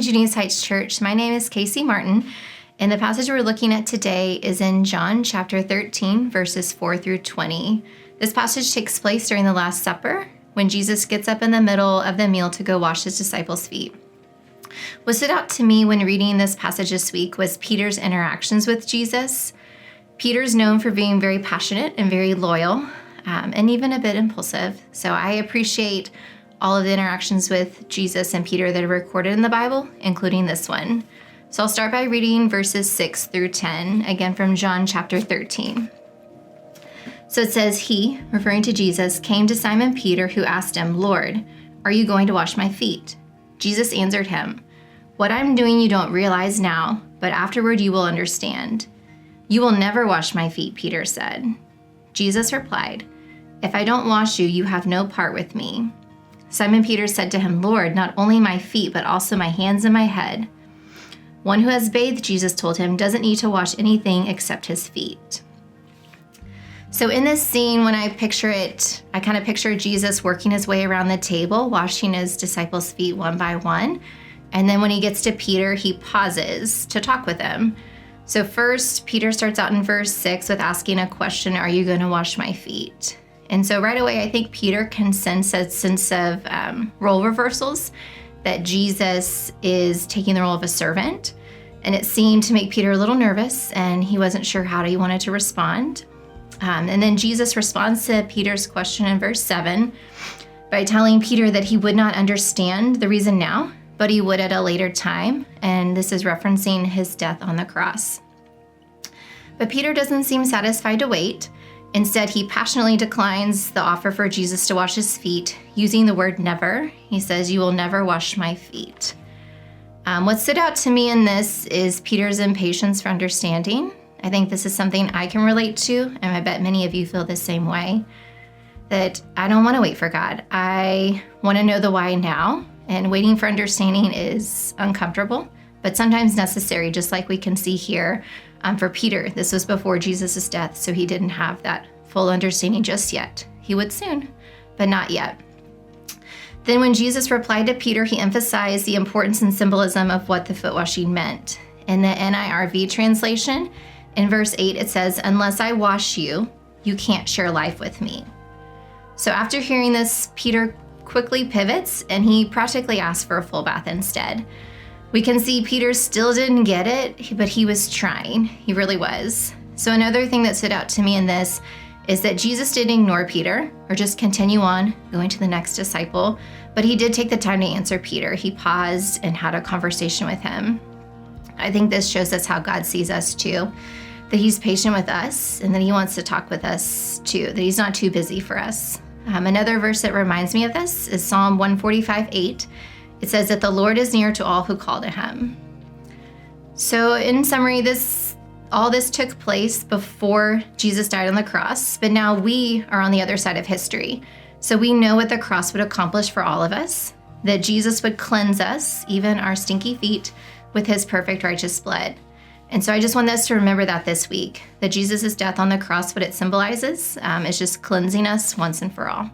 Junius Heights Church. My name is Casey Martin, and the passage we're looking at today is in John chapter 13, verses 4 through 20. This passage takes place during the Last Supper, when Jesus gets up in the middle of the meal to go wash his disciples' feet. What stood out to me when reading this passage this week was Peter's interactions with Jesus. Peter's known for being very passionate and very loyal, and even a bit impulsive. So I appreciate all of the interactions with Jesus and Peter that are recorded in the Bible, including this one. So I'll start by reading verses 6 through 10, again from John chapter 13. So it says, "He," referring to Jesus, "came to Simon Peter, who asked him, 'Lord, are you going to wash my feet?' Jesus answered him, 'What I'm doing you don't realize now, but afterward you will understand.' 'You will never wash my feet,' Peter said. Jesus replied, 'If I don't wash you, you have no part with me.' Simon Peter said to him, 'Lord, not only my feet, but also my hands and my head.' One who has bathed, Jesus told him, doesn't need to wash anything except his feet." So in this scene, when I picture it, I kind of picture Jesus working his way around the table, washing his disciples' feet one by one. And then when he gets to Peter, he pauses to talk with him. So first, Peter starts out in verse 6 with asking a question, "Are you going to wash my feet?" And so right away, I think Peter can sense a sense of role reversals, that Jesus is taking the role of a servant. And it seemed to make Peter a little nervous, and he wasn't sure how he wanted to respond. And then Jesus responds to Peter's question in verse 7 by telling Peter that he would not understand the reason now, but he would at a later time. And this is referencing his death on the cross. But Peter doesn't seem satisfied to wait. Instead, he passionately declines the offer for Jesus to wash his feet, using the word never. He says, "You will never wash my feet." What stood out to me in this is Peter's impatience for understanding. I think this is something I can relate to, and I bet many of you feel the same way, that I don't want to wait for God. I want to know the why now, and waiting for understanding is uncomfortable, but sometimes necessary, just like we can see here. For Peter, this was before Jesus' death, so he didn't have that full understanding just yet. He would soon, but not yet. Then when Jesus replied to Peter, he emphasized the importance and symbolism of what the foot washing meant. In the NIRV translation, in verse 8, it says, "Unless I wash you, you can't share life with me." So after hearing this, Peter quickly pivots, and he practically asks for a full bath instead. We can see Peter still didn't get it, but he was trying. He really was. So another thing that stood out to me in this is that Jesus didn't ignore Peter or just continue on going to the next disciple, but he did take the time to answer Peter. He paused and had a conversation with him. I think this shows us how God sees us too, that he's patient with us and that he wants to talk with us too, that he's not too busy for us. Another verse that reminds me of this is Psalm 145:8. It says that the Lord is near to all who call to him. So in summary, all this took place before Jesus died on the cross, but now we are on the other side of history. So we know what the cross would accomplish for all of us, that Jesus would cleanse us, even our stinky feet, with his perfect righteous blood. And so I just want us to remember that this week, that Jesus' death on the cross, what it symbolizes, is just cleansing us once and for all.